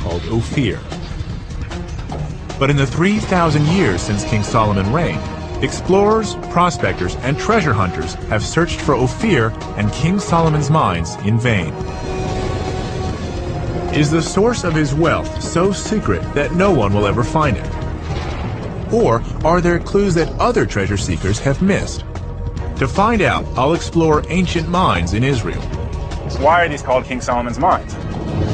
called Ophir. But in the 3,000 years since King Solomon reigned, explorers, prospectors, and treasure hunters have searched for Ophir and King Solomon's mines in vain. Is the source of his wealth so secret that no one will ever find it? Or are there clues that other treasure seekers have missed? To find out, I'll explore ancient mines in Israel. Why are these called King Solomon's mines?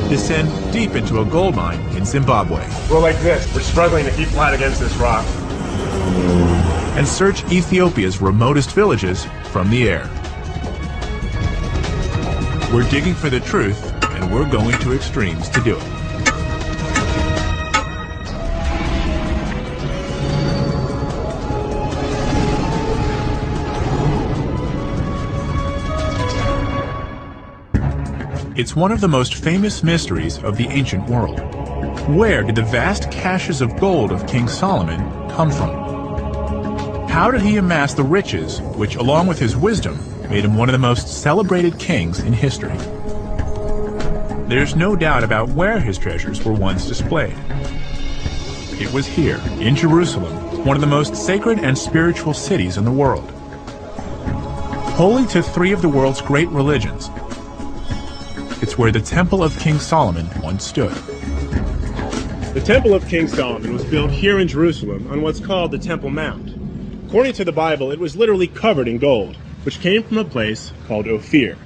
Descend deep into a gold mine in Zimbabwe. We're like this. We're struggling to keep flat against this rock. And search Ethiopia's remotest villages from the air. We're digging for the truth, and we're going to extremes to do it. It's one of the most famous mysteries of the ancient world. Where did the vast caches of gold of King Solomon come from? How did he amass the riches which, along with his wisdom, made him one of the most celebrated kings in history? There's no doubt about where his treasures were once displayed. It was here, in Jerusalem, one of the most sacred and spiritual cities in the world. Holy to three of the world's great religions, it's where the Temple of King Solomon once stood. The Temple of King Solomon was built here in Jerusalem on what's called the Temple Mount. According to the Bible, it was literally covered in gold, which came from a place called Ophir.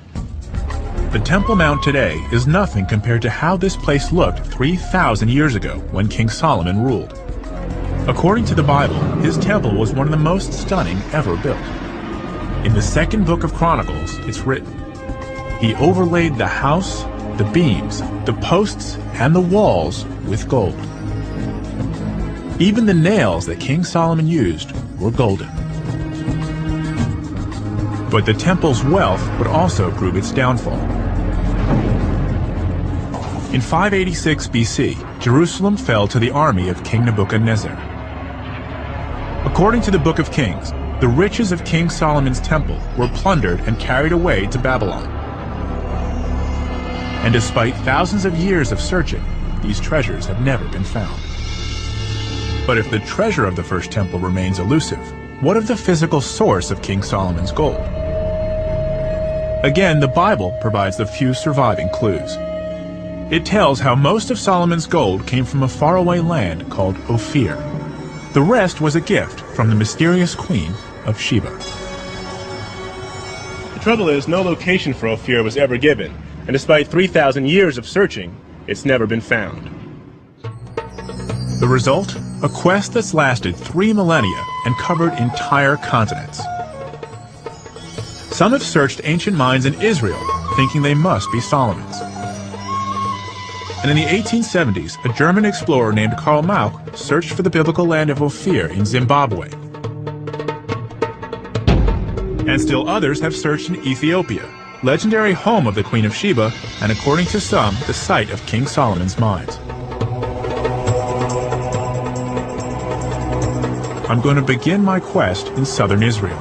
The Temple Mount today is nothing compared to how this place looked 3,000 years ago when King Solomon ruled. According to the Bible, his temple was one of the most stunning ever built. In the second book of Chronicles, it's written, "He overlaid the house, the beams, the posts, and the walls with gold." Even the nails that King Solomon used were golden. But the temple's wealth would also prove its downfall. In 586 BC, Jerusalem fell to the army of King Nebuchadnezzar. According to the Book of Kings, the riches of King Solomon's temple were plundered and carried away to Babylon. And despite thousands of years of searching, these treasures have never been found. But if the treasure of the first temple remains elusive, what of the physical source of King Solomon's gold? Again, the Bible provides the few surviving clues. It tells how most of Solomon's gold came from a faraway land called Ophir. The rest was a gift from the mysterious queen of Sheba. The trouble is, no location for Ophir was ever given, and despite 3,000 years of searching, it's never been found. The result? A quest that's lasted 3 millennia and covered entire continents. Some have searched ancient mines in Israel, thinking they must be Solomon's. And in the 1870s, a German explorer named Karl Mauch searched for the biblical land of Ophir in Zimbabwe. And still others have searched in Ethiopia, legendary home of the Queen of Sheba, and according to some, the site of King Solomon's mines. I'm going to begin my quest in southern Israel.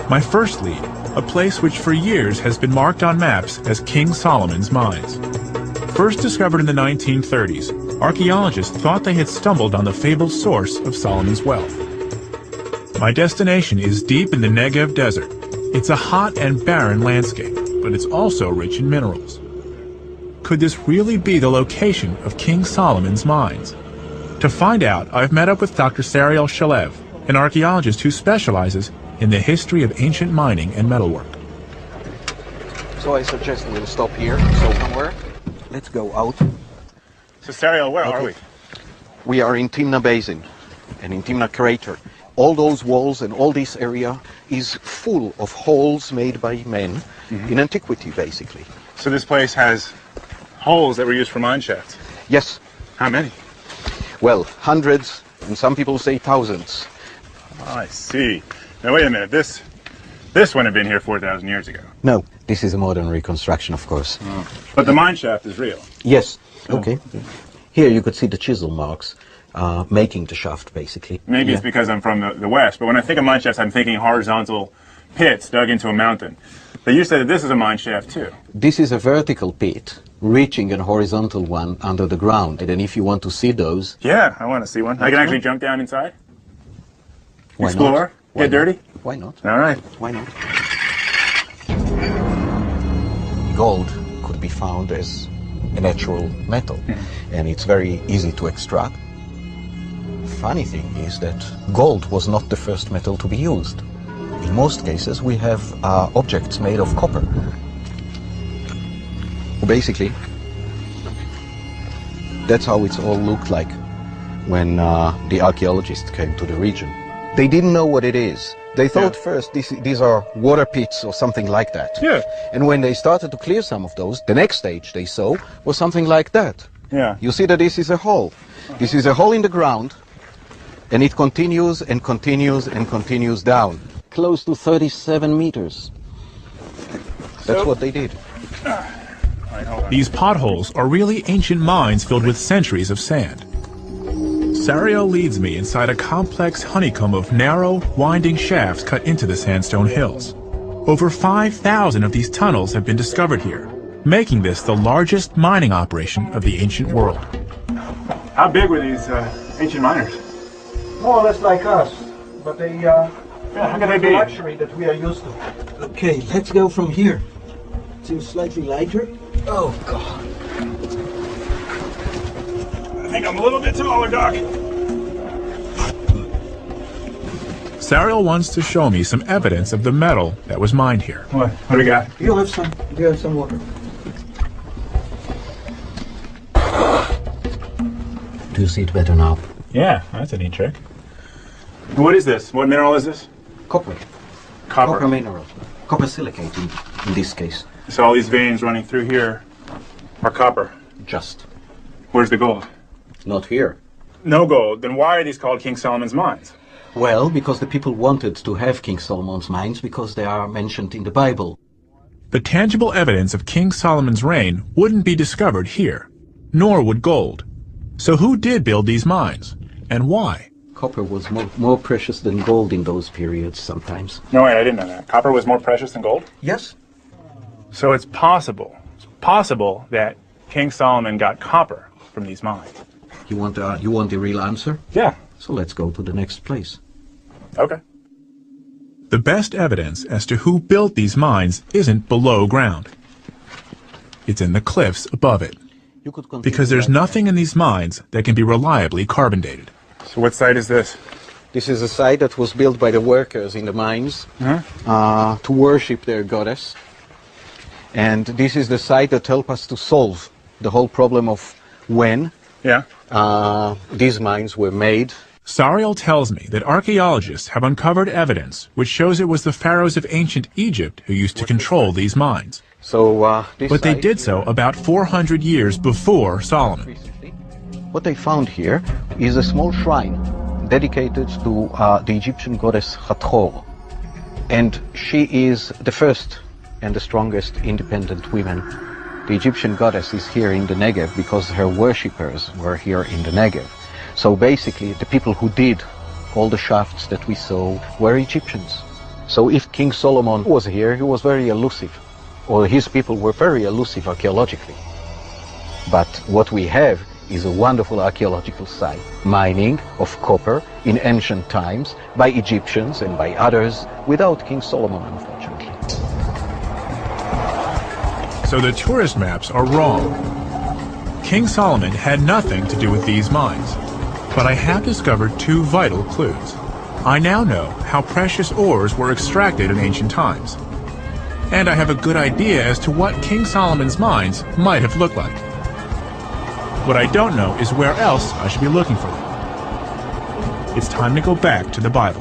My first lead, a place which for years has been marked on maps as King Solomon's mines. First discovered in the 1930s, archaeologists thought they had stumbled on the fabled source of Solomon's wealth. My destination is deep in the Negev desert. It's a hot and barren landscape, but it's also rich in minerals. Could this really be the location of King Solomon's mines? To find out, I've met up with Dr. Sariel Shalev, an archaeologist who specializes in the history of ancient mining and metalwork. So I suggest we'll stop here, so somewhere. Let's go out. So Sariel, where are we? We are in Timna Basin and in Timna Crater. All those walls and all this area is full of holes made by men in antiquity, basically. So this place has holes that were used for mine shafts? Yes. How many? Well, hundreds, and some people say thousands. Oh, I see. Now wait a minute, this wouldn't have been here 4,000 years ago. No, this is a modern reconstruction, of course. Oh. But the mine shaft is real? Yes. Okay. Here you could see the chisel marks making the shaft, basically. Maybe it's because I'm from the West, but when I think of mine shafts, I'm thinking horizontal pits dug into a mountain. But you said that this is a mine shaft too. This is a vertical pit reaching a horizontal one under the ground. And if you want to see those... Yeah, I want to see one. I can actually jump down inside? Why Explore? Not? Get dirty? Why not? All right. Why not? Gold could be found as a natural metal, and it's very easy to extract. Funny thing is that gold was not the first metal to be used. In most cases, we have objects made of copper. Basically, that's how it's all looked like when the archaeologists came to the region. They didn't know what it is. They thought first these are water pits or something like that. Yeah. And when they started to clear some of those, the next stage they saw was something like that. Yeah. You see that this is a hole. This is a hole in the ground, and it continues and continues and continues down. Close to 37 meters. That's what they did. These potholes are really ancient mines filled with centuries of sand. Sariel leads me inside a complex honeycomb of narrow, winding shafts cut into the sandstone hills. Over 5,000 of these tunnels have been discovered here, making this the largest mining operation of the ancient world. How big were these ancient miners? More or less like us, but they Yeah, how could they be? luxury that we are used to. Okay, let's go from here. Seems slightly lighter. Oh God! I think I'm a little bit taller, Doc. Sariel wants to show me some evidence of the metal that was mined here. What? What do we got? You have some. You have some water. Do you see it better now? Yeah, that's a neat trick. What is this? What mineral is this? Copper. Copper mineral. Copper silicate in this case. So all these veins running through here are copper. Just. Where's the gold? Not here. No gold. Then why are these called King Solomon's mines? Well, because the people wanted to have King Solomon's mines because they are mentioned in the Bible. The tangible evidence of King Solomon's reign wouldn't be discovered here, nor would gold. So who did build these mines, and why? Copper was more precious than gold in those periods sometimes. No, wait, I didn't know that. Copper was more precious than gold? Yes. So it's possible that King Solomon got copper from these mines. You want the real answer? Yeah. So let's go to the next place. Okay. The best evidence as to who built these mines isn't below ground. It's in the cliffs above it, You could continue because there's like nothing in these mines that can be reliably carbon dated. So what site is this? This is a site that was built by the workers in the mines to worship their goddess. And this is the site that helped us to solve the whole problem of when these mines were made. Sariel tells me that archaeologists have uncovered evidence which shows it was the pharaohs of ancient Egypt who used to control these mines. So, But they did so about 400 years before Solomon. What they found here is a small shrine dedicated to the Egyptian goddess Hathor. And she is the first and the strongest independent woman. The Egyptian goddess is here in the Negev because her worshippers were here in the Negev. So basically, the people who did all the shafts that we saw were Egyptians. So if King Solomon was here, he was very elusive, or his people were very elusive archaeologically. But what we have is a wonderful archaeological site, mining of copper in ancient times by Egyptians and by others without King Solomon, unfortunately. So the tourist maps are wrong. King Solomon had nothing to do with these mines. But I have discovered two vital clues. I now know how precious ores were extracted in ancient times. And I have a good idea as to what King Solomon's mines might have looked like. What I don't know is where else I should be looking for them. It's time to go back to the Bible.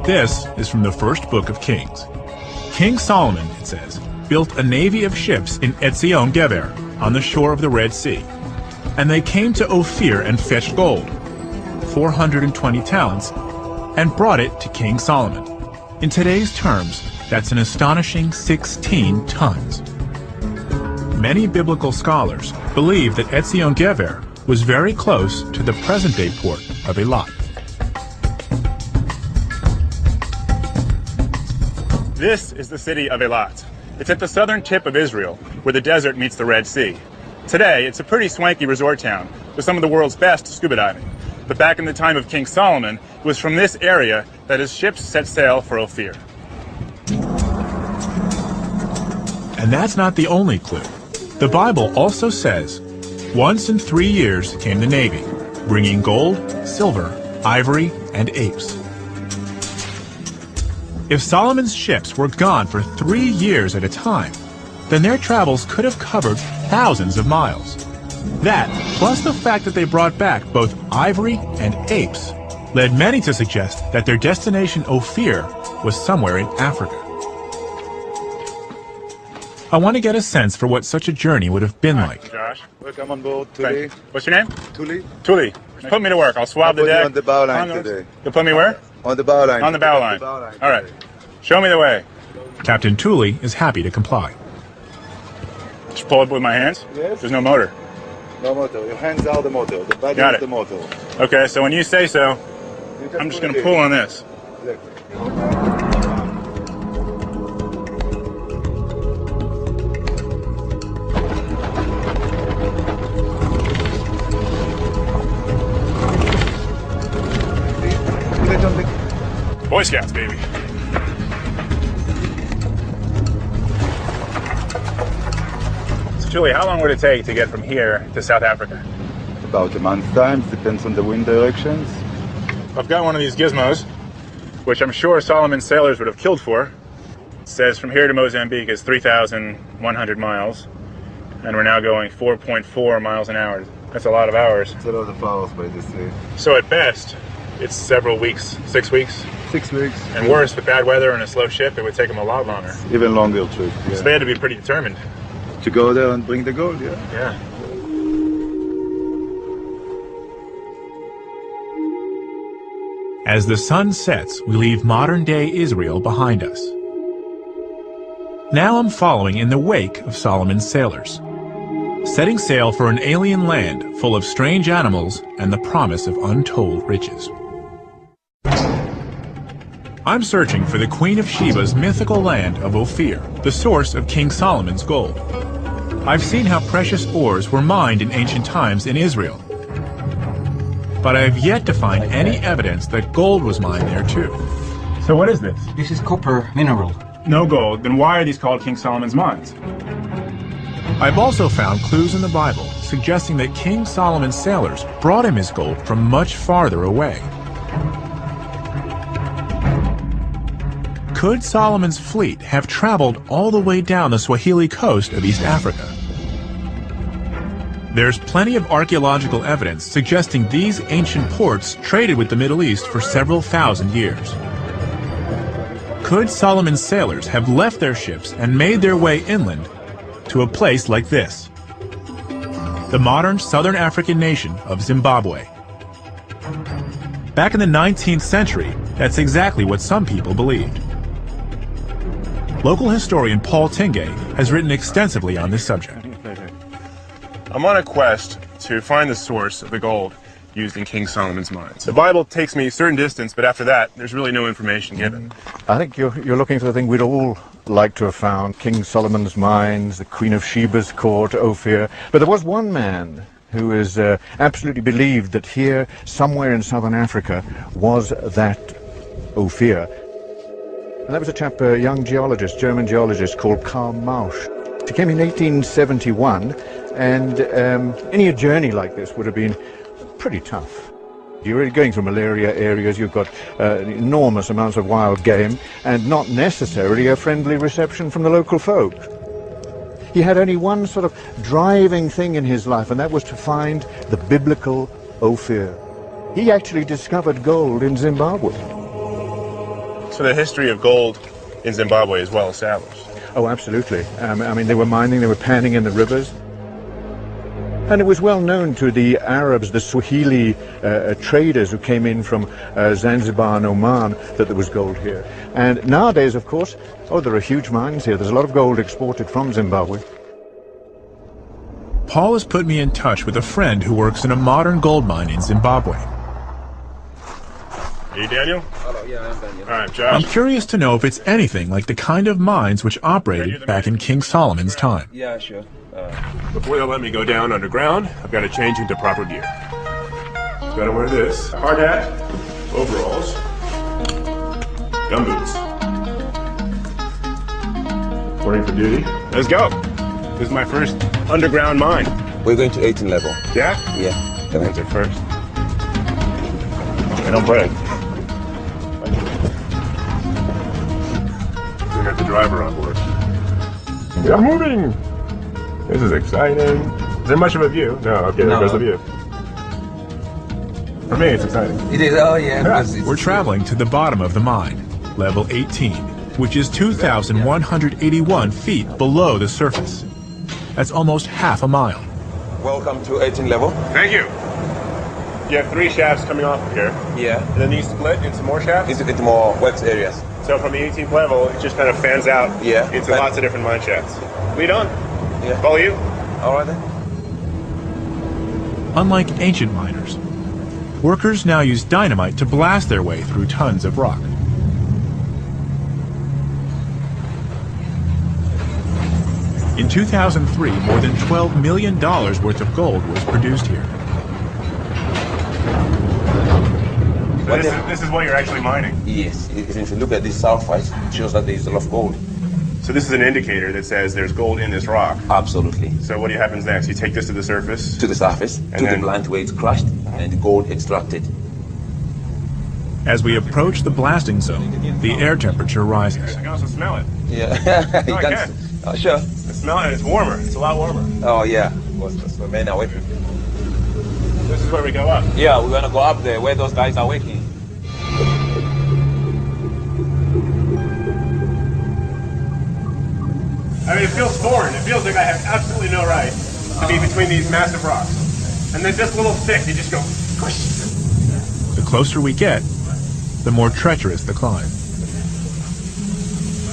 This is from the first book of Kings. King Solomon, it says, built a navy of ships in Etzion Geber on the shore of the Red Sea. And they came to Ophir and fetched gold, 420 talents, and brought it to King Solomon. In today's terms, that's an astonishing 16 tons. Many biblical scholars believe that Etzion Geber was very close to the present-day port of Eilat. This is the city of Eilat. It's at the southern tip of Israel, where the desert meets the Red Sea. Today, it's a pretty swanky resort town with some of the world's best scuba diving. But back in the time of King Solomon, it was from this area that his ships set sail for Ophir. And that's not the only clue. The Bible also says, once in 3 years came the Navy, bringing gold, silver, ivory, and apes. If Solomon's ships were gone for 3 years at a time, then their travels could have covered thousands of miles. That, plus the fact that they brought back both ivory and apes, led many to suggest that their destination Ophir was somewhere in Africa. I want to get a sense for what such a journey would have been like. Josh, Welcome on board, Tuli. what's your name? Tuli. Tuli. Just put me to work. I'll swab the Put you deck. on the bow line today. You'll put me where? On the bow line. On the bow line. All right. Show me the way. Captain Thule is happy to comply. Just pull it with my hands? Yes. There's no motor. No motor. Your hands are the motor. The body Got is it. the motor. Okay, so when you say so, You I'm just put going to it pull in. on this. Exactly. Put it on the- Boy Scouts, baby. So, Julie, how long would it take to get from here to South Africa? About a month's time. Depends on the wind directions. I've got one of these gizmos, which I'm sure Solomon's sailors would have killed for. It says from here to Mozambique is 3,100 miles, and we're now going 4.4 miles an hour. That's a lot of hours. It's a lot of hours by the sea. So at best, it's several weeks, 6 weeks. 6 weeks. And worse, with bad weather and a slow ship, it would take them a lot longer. Even longer trip. So Yeah. they had to be pretty determined. To go there and bring the gold, yeah. Yeah. As the sun sets, we leave modern-day Israel behind us. Now I'm following in the wake of Solomon's sailors, setting sail for an alien land full of strange animals and the promise of untold riches. I'm searching for the Queen of Sheba's mythical land of Ophir, the source of King Solomon's gold. I've seen how precious ores were mined in ancient times in Israel, but I have yet to find any evidence that gold was mined there too. So what is this? This is copper mineral. No gold. Then why are these called King Solomon's mines? I've also found clues in the Bible suggesting that King Solomon's sailors brought him his gold from much farther away. Could Solomon's fleet have traveled all the way down the Swahili coast of East Africa? There's plenty of archaeological evidence suggesting these ancient ports traded with the Middle East for several thousand years. Could Solomon's sailors have left their ships and made their way inland to a place like this? The modern southern African nation of Zimbabwe. Back in the 19th century, that's exactly what some people believed. Local historian Paul Tingay has written extensively on this subject. I'm on a quest to find the source of the gold used in King Solomon's mines. The Bible takes me a certain distance, but after that, there's really no information given. I think you're looking for the thing we'd all like to have found: King Solomon's mines, the Queen of Sheba's court, Ophir. But there was one man who is absolutely believed that here, somewhere in southern Africa, was that Ophir. And that was a chap, a young geologist, German geologist called Karl Mausch. He came in 1871, and any journey like this would have been pretty tough. You're going through malaria areas, you've got enormous amounts of wild game, and not necessarily a friendly reception from the local folk. He had only one sort of driving thing in his life, and that was to find the biblical Ophir. He actually discovered gold in Zimbabwe. So the history of gold in Zimbabwe is well established. Oh, absolutely. I mean, they were mining, they were panning in the rivers. And it was well known to the Arabs, the Swahili traders who came in from Zanzibar and Oman, that there was gold here. And nowadays, of course, there are huge mines here. There's a lot of gold exported from Zimbabwe. Paul has put me in touch with a friend who works in a modern gold mine in Zimbabwe. Are you Daniel? Hello, yeah, I'm Daniel. All right, I'm Josh. curious to know if it's anything like the kind of mines which operated back in King Solomon's time. Yeah, sure. Before they'll let me go down underground, I've got to change into proper gear. Got to wear this hard hat, overalls, gumboots. Reporting for duty. Let's go. This is my first underground mine. We're going to 18 level. Yeah? Yeah. That's it first. I don't break. We got the driver on board. We are moving! This is exciting. Is there much of a view? No, okay, there goes the view. For me, it's exciting. It is, oh yeah. Because We're traveling to the bottom of the mine, level 18, which is 2,181 feet below the surface. That's almost half a mile. Welcome to 18 level. Thank you. You have 3 shafts coming off of here, Yeah. and then these split into more shafts. It's a bit more wet areas. So from the 18th level, it just kind of fans out into lots of different mine shafts. Lead on. Yeah. Follow you. All right then. Unlike ancient miners, workers now use dynamite to blast their way through tons of rock. In 2003, more than $12 million worth of gold was produced here. So this is what you're actually mining. Yes. If you look at this sulfides, it shows that there is a lot of gold. So this is an indicator that says there's gold in this rock. Absolutely. So what happens next? You take this to the surface? To the surface, to the plant where it's crushed, and the gold extracted. As we approach the blasting zone, the air temperature rises. I can also smell it. Yeah. You I can. can. Sure. I smell it. It's warmer. It's a lot warmer. Oh yeah. That's where men are working. This is where we go up. Yeah, we're gonna go up there where those guys are working. I mean, it feels foreign. It feels like I have absolutely no right to be between these massive rocks. And then this little stick, you just go, push. The closer we get, the more treacherous the climb.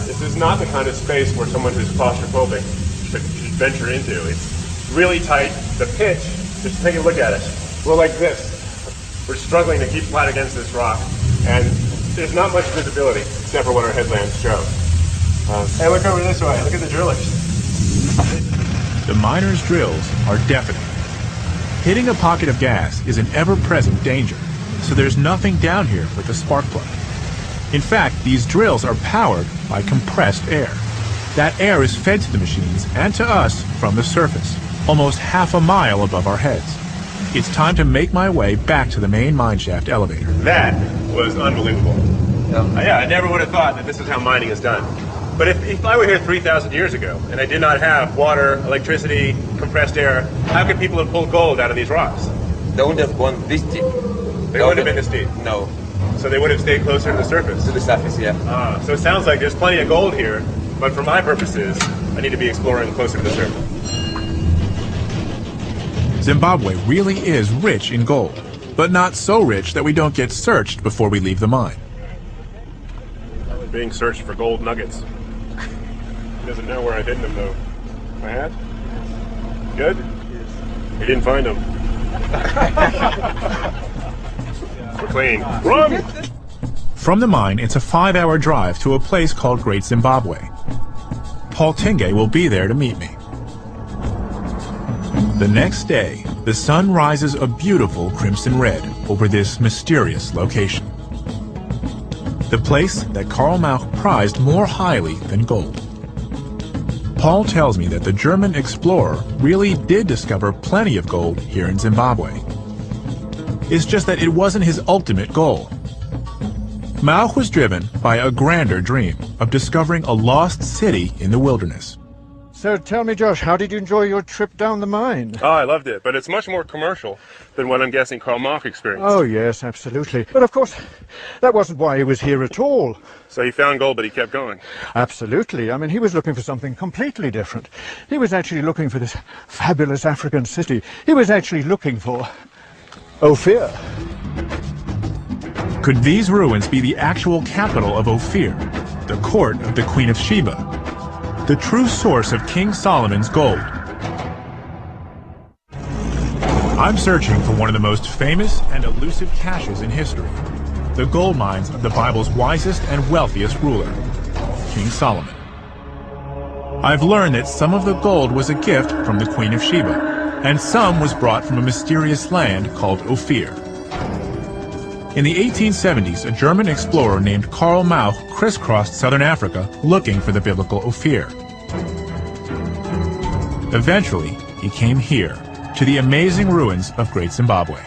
This is not the kind of space where someone who's claustrophobic should venture into. It's really tight. The pitch, just take a look at it. We're like this. We're struggling to keep flat against this rock. And there's not much visibility, except for what our headlamps show. Hey, look over this way. Look at the drillers. The miners' drills are deafening. Hitting a pocket of gas is an ever-present danger, so there's nothing down here with a spark plug. In fact, these drills are powered by compressed air. That air is fed to the machines and to us from the surface, almost half a mile above our heads. It's time to make my way back to the main mineshaft elevator. That was unbelievable. Yeah, I never would have thought that this is how mining is done. But if I were here 3,000 years ago and I did not have water, electricity, compressed air, how could people have pulled gold out of these rocks? They wouldn't have gone this deep. They wouldn't have been this deep. No. So they would have stayed closer to the surface. To the surface, yeah. So it sounds like there's plenty of gold here, but for my purposes, I need to be exploring closer to the surface. Zimbabwe really is rich in gold, but not so rich that we don't get searched before we leave the mine. Being searched for gold nuggets. He doesn't know where I've hidden them, though. My hat? Good? He didn't find them. We're clean. Run! From the mine, it's a 5-hour drive to a place called Great Zimbabwe. Paul Tinge will be there to meet me. The next day, the sun rises a beautiful crimson red over this mysterious location. The place that Karl Mauch prized more highly than gold. Paul tells me that the German explorer really did discover plenty of gold here in Zimbabwe. It's just that it wasn't his ultimate goal. Mauch was driven by a grander dream of discovering a lost city in the wilderness. So tell me, Josh, how did you enjoy your trip down the mine? Oh, I loved it, but it's much more commercial than what I'm guessing Karl Mauch experienced. Oh, yes, absolutely. But of course, that wasn't why he was here at all. So he found gold, but he kept going. Absolutely. I mean, he was looking for something completely different. He was actually looking for this fabulous African city. He was actually looking for Ophir. Could these ruins be the actual capital of Ophir, the court of the Queen of Sheba, the true source of King Solomon's gold? I'm searching for one of the most famous and elusive caches in history, the gold mines of the Bible's wisest and wealthiest ruler, King Solomon. I've learned that some of the gold was a gift from the Queen of Sheba, and some was brought from a mysterious land called Ophir. In the 1870s, a German explorer named Karl Mauch crisscrossed southern Africa looking for the biblical Ophir. Eventually, he came here, to the amazing ruins of Great Zimbabwe.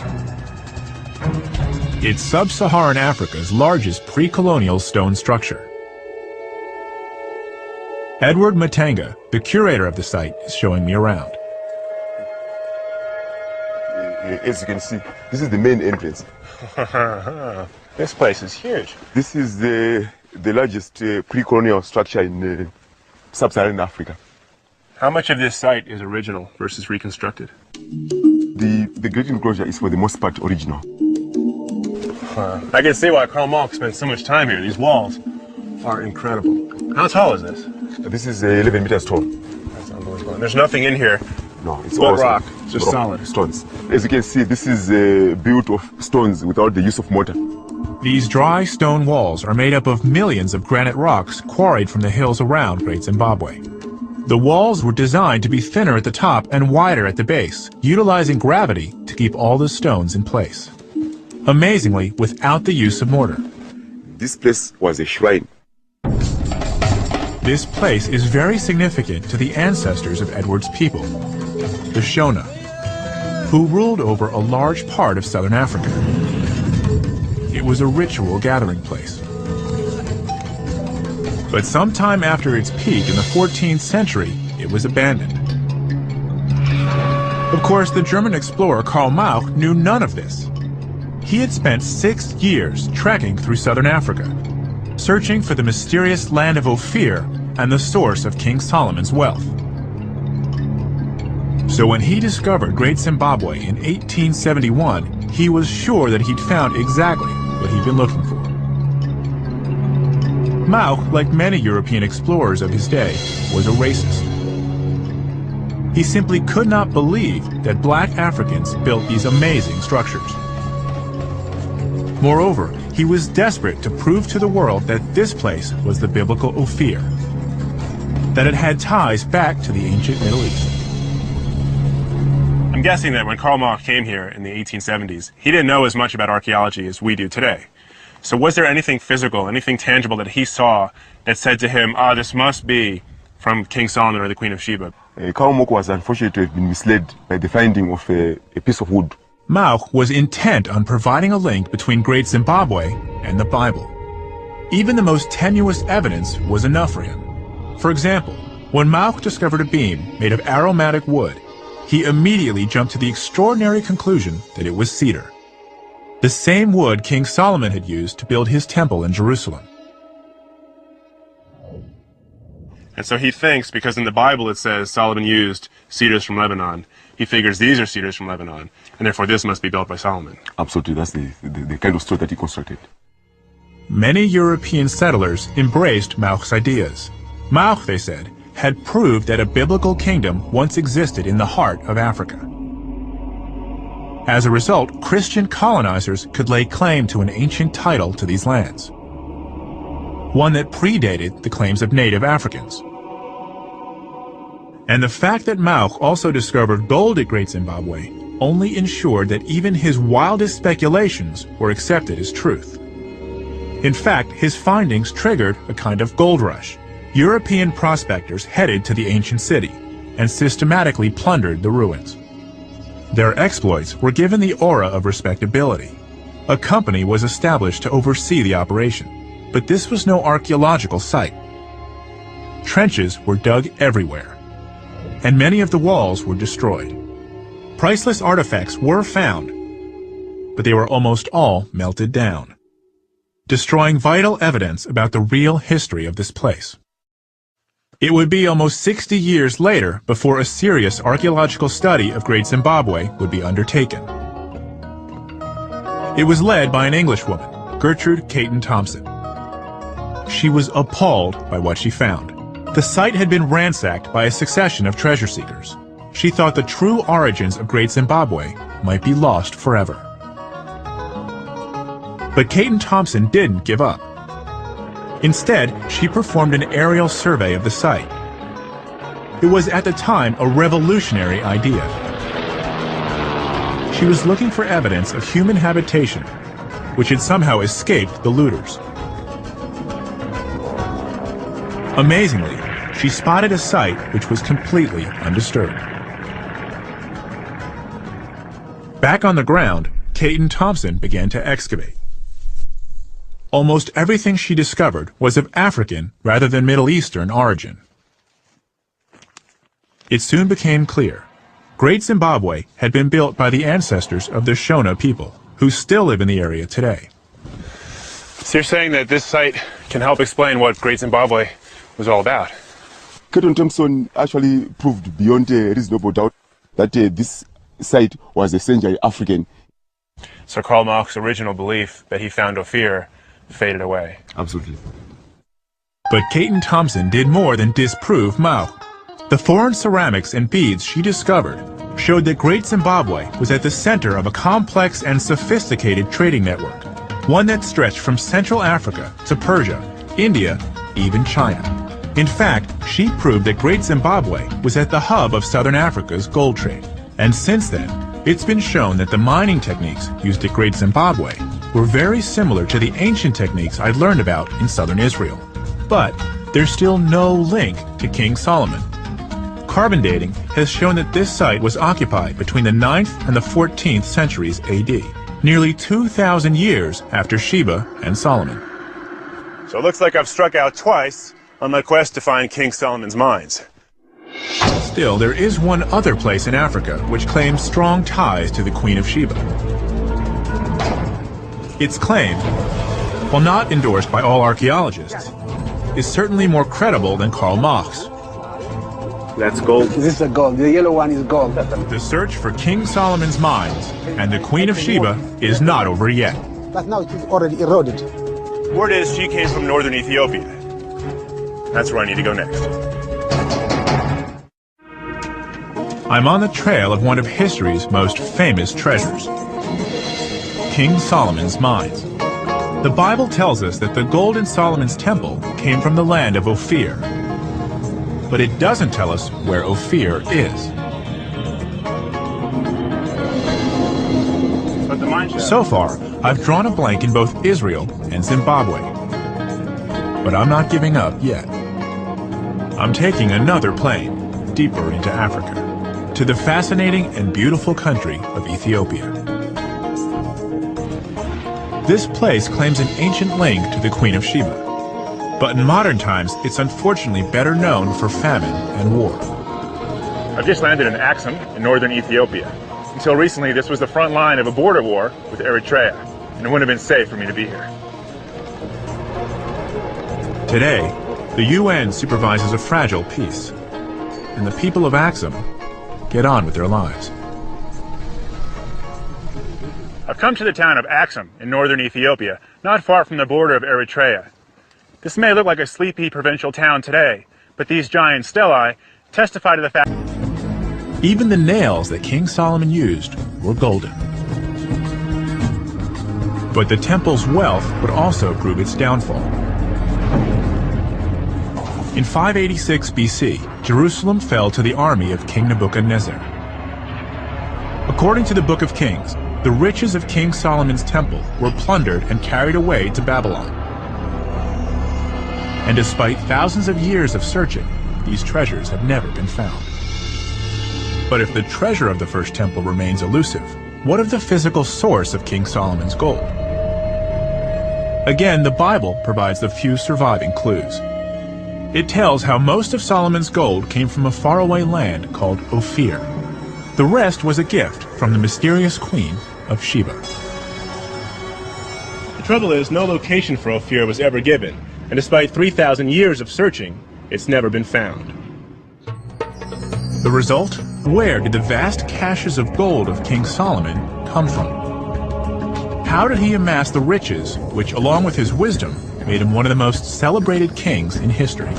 It's sub-Saharan Africa's largest pre-colonial stone structure. Edward Matanga, the curator of the site, is showing me around. As you can see, this is the main entrance. This place is huge. This is the largest pre-colonial structure in sub-Saharan Africa. How much of this site is original versus reconstructed? The great enclosure is for the most part original. I can see why Karl Mauch spent so much time here. These walls are incredible. How tall is this? This is 11 meters tall. That's unbelievable. And there's nothing in here. No, it's What all rock? It's just solid. Stones. As you can see, this is built of stones without the use of mortar. These dry stone walls are made up of millions of granite rocks quarried from the hills around Great Zimbabwe. The walls were designed to be thinner at the top and wider at the base, utilizing gravity to keep all the stones in place. Amazingly, without the use of mortar. This place was a shrine. This place is very significant to the ancestors of Edward's people, the Shona, who ruled over a large part of southern Africa. It was a ritual gathering place. But sometime after its peak in the 14th century, it was abandoned. Of course, the German explorer Karl Mauch knew none of this. He had spent 6 years trekking through southern Africa, searching for the mysterious land of Ophir and the source of King Solomon's wealth. So when he discovered Great Zimbabwe in 1871, he was sure that he'd found exactly what he'd been looking for. Mauch, like many European explorers of his day, was a racist. He simply could not believe that black Africans built these amazing structures. Moreover, he was desperate to prove to the world that this place was the biblical Ophir, that it had ties back to the ancient Middle East. I'm guessing that when Karl Mauch came here in the 1870s, he didn't know as much about archaeology as we do today. So was there anything physical, anything tangible that he saw that said to him, this must be from King Solomon or the Queen of Sheba? Karl Mauch was unfortunate to have been misled by the finding of a piece of wood. Mauch was intent on providing a link between Great Zimbabwe and the Bible. Even the most tenuous evidence was enough for him. For example, when Mauch discovered a beam made of aromatic wood, he immediately jumped to the extraordinary conclusion that it was cedar, the same wood King Solomon had used to build his temple in Jerusalem. And so he thinks, because in the Bible it says Solomon used cedars from Lebanon, he figures these are cedars from Lebanon, and therefore this must be built by Solomon. Absolutely, that's the kind of story that he constructed. Many European settlers embraced Mauch's ideas. Mauch, they said, had proved that a biblical kingdom once existed in the heart of Africa. As a result, Christian colonizers could lay claim to an ancient title to these lands, one that predated the claims of native Africans. And the fact that Mauch also discovered gold at Great Zimbabwe only ensured that even his wildest speculations were accepted as truth. In fact, his findings triggered a kind of gold rush. European prospectors headed to the ancient city and systematically plundered the ruins. Their exploits were given the aura of respectability. A company was established to oversee the operation, but this was no archaeological site. Trenches were dug everywhere, and many of the walls were destroyed. Priceless artifacts were found, but they were almost all melted down, destroying vital evidence about the real history of this place. It would be almost 60 years later before a serious archaeological study of Great Zimbabwe would be undertaken. It was led by an Englishwoman, Gertrude Caton Thompson. She was appalled by what she found. The site had been ransacked by a succession of treasure seekers. She thought the true origins of Great Zimbabwe might be lost forever. But Caton Thompson didn't give up. Instead, she performed an aerial survey of the site. It was at the time a revolutionary idea. She was looking for evidence of human habitation, which had somehow escaped the looters. Amazingly, she spotted a site which was completely undisturbed. Back on the ground, Caton Thompson began to excavate. Almost everything she discovered was of African rather than Middle Eastern origin. It soon became clear. Great Zimbabwe had been built by the ancestors of the Shona people, who still live in the area today. So you're saying that this site can help explain what Great Zimbabwe was all about? Caton Thompson actually proved beyond a reasonable doubt that this site was essentially African. So Karl Marx's original belief that he found Ophir faded away. Absolutely. But Caton Thompson did more than disprove Mao. The foreign ceramics and beads she discovered showed that Great Zimbabwe was at the center of a complex and sophisticated trading network, one that stretched from Central Africa to Persia, India, even China. In fact, she proved that Great Zimbabwe was at the hub of Southern Africa's gold trade. And since then, it's been shown that the mining techniques used at Great Zimbabwe were very similar to the ancient techniques I'd learned about in southern Israel. But there's still no link to King Solomon. Carbon dating has shown that this site was occupied between the 9th and the 14th centuries AD, nearly 2,000 years after Sheba and Solomon. So it looks like I've struck out twice on my quest to find King Solomon's mines. Still, there is one other place in Africa which claims strong ties to the Queen of Sheba. Its claim, while not endorsed by all archaeologists, is certainly more credible than Karl Marx. That's gold. This is gold. The yellow one is gold. The search for King Solomon's mines and the Queen of Sheba is not over yet. But now it is already eroded. Word is she came from northern Ethiopia. That's where I need to go next. I'm on the trail of one of history's most famous treasures, King Solomon's mines. The Bible tells us that the gold in Solomon's temple came from the land of Ophir. But it doesn't tell us where Ophir is. So far, I've drawn a blank in both Israel and Zimbabwe. But I'm not giving up yet. I'm taking another plane deeper into Africa, to the fascinating and beautiful country of Ethiopia. This place claims an ancient link to the Queen of Sheba. But in modern times, it's unfortunately better known for famine and war. I've just landed in Axum in northern Ethiopia. Until recently, this was the front line of a border war with Eritrea, and it wouldn't have been safe for me to be here. Today, the UN supervises a fragile peace, and the people of Axum get on with their lives. I've come to the town of Axum in northern Ethiopia, not far from the border of Eritrea. This may look like a sleepy provincial town today, but these giant stelae testify to the fact even the nails that King Solomon used were golden. But the temple's wealth would also prove its downfall. In 586 BC, Jerusalem fell to the army of King Nebuchadnezzar. According to the Book of Kings, the riches of King Solomon's temple were plundered and carried away to Babylon. And despite thousands of years of searching, these treasures have never been found. But if the treasure of the first temple remains elusive, what of the physical source of King Solomon's gold? Again, the Bible provides the few surviving clues. It tells how most of Solomon's gold came from a faraway land called Ophir. The rest was a gift from the mysterious Queen of Sheba. The trouble is, no location for Ophir was ever given, and despite 3,000 years of searching, it's never been found. The result? Where did the vast caches of gold of King Solomon come from? How did he amass the riches which, along with his wisdom, made him one of the most celebrated kings in history?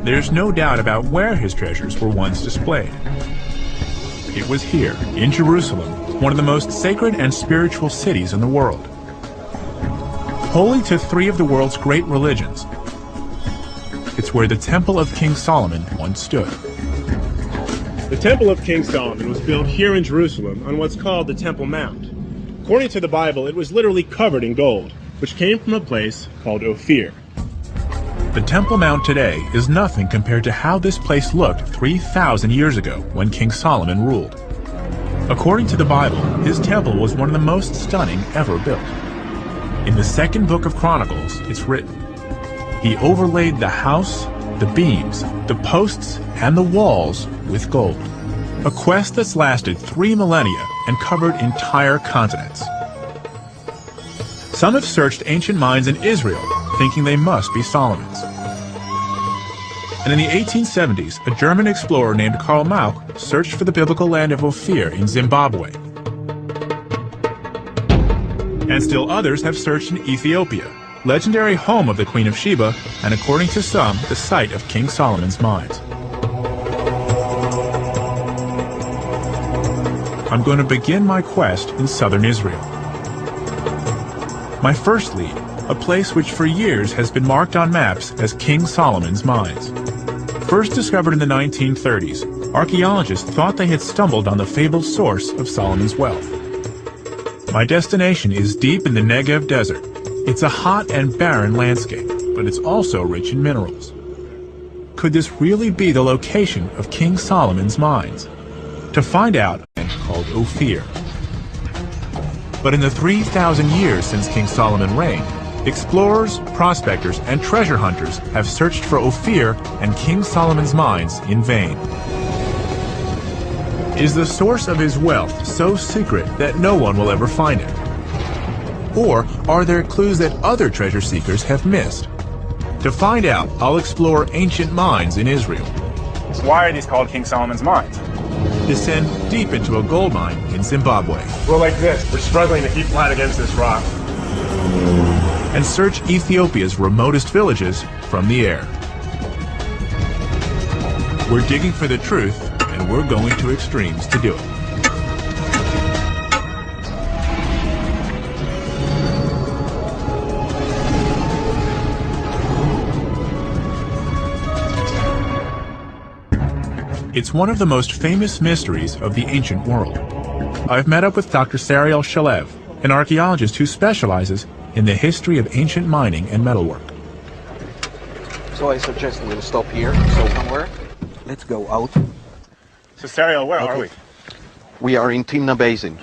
There's no doubt about where his treasures were once displayed. It was here, in Jerusalem, one of the most sacred and spiritual cities in the world. holy to three of the world's great religions. It's where the Temple of King Solomon once stood. The Temple of King Solomon was built here in Jerusalem on what's called the Temple Mount. According to the Bible, it was literally covered in gold, which came from a place called Ophir. The Temple Mount today is nothing compared to how this place looked 3,000 years ago when King Solomon ruled. According to the Bible, his temple was one of the most stunning ever built. In the second book of Chronicles, it's written, "He overlaid the house, the beams, the posts, and the walls with gold." A quest that's lasted 3 millennia and covered entire continents. Some have searched ancient mines in Israel, thinking they must be Solomon's. And in the 1870s, a German explorer named Karl Mauch searched for the biblical land of Ophir in Zimbabwe. And still others have searched in Ethiopia, legendary home of the Queen of Sheba, and according to some, the site of King Solomon's mines. I'm going to begin my quest in southern Israel. My first lead, a place which for years has been marked on maps as King Solomon's Mines. First discovered in the 1930s, archaeologists thought they had stumbled on the fabled source of Solomon's wealth. My destination is deep in the Negev desert. It's a hot and barren landscape, but it's also rich in minerals. Could this really be the location of King Solomon's mines? To find out, called Ophir. But in the 3,000 years since King Solomon reigned, explorers, prospectors, and treasure hunters have searched for Ophir and King Solomon's mines in vain. Is the source of his wealth so secret that no one will ever find it? Or are there clues that other treasure seekers have missed? To find out, I'll explore ancient mines in Israel. So why are these called King Solomon's mines? Descend deep into a gold mine in Zimbabwe. We're like this. We're struggling to keep flat against this rock. And search Ethiopia's remotest villages from the air. We're digging for the truth, and we're going to extremes to do it. It's one of the most famous mysteries of the ancient world. I've met up with Dr. Sariel Shalev, an archaeologist who specializes in the history of ancient mining and metalwork. So I suggest we'll stop here, somewhere. Let's go out. So Sariel, where are we? We are in Timna Basin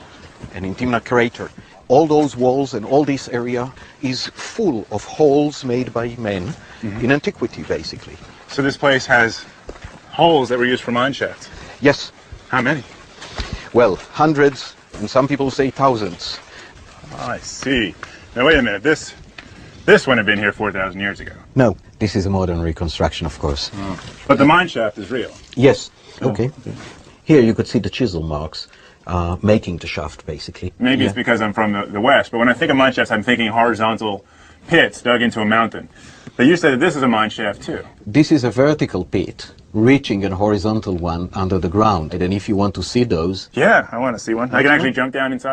and in Timna Crater. All those walls and all this area is full of holes made by men in antiquity, basically. So this place has holes that were used for mine shafts? Yes. How many? Well, hundreds, and some people say thousands. I see. Now wait a minute, this wouldn't have been here 4,000 years ago. No, this is a modern reconstruction, of course. But the mine shaft is real. Yes. Okay. Here you could see the chisel marks making the shaft, basically. Maybe it's because I'm from the West, but when I think of mine shafts, I'm thinking horizontal pits dug into a mountain. But you said that this is a mine shaft too. This is a vertical pit, reaching a horizontal one under the ground. And if you want to see those... Yeah, I want to see one. I can actually jump down inside?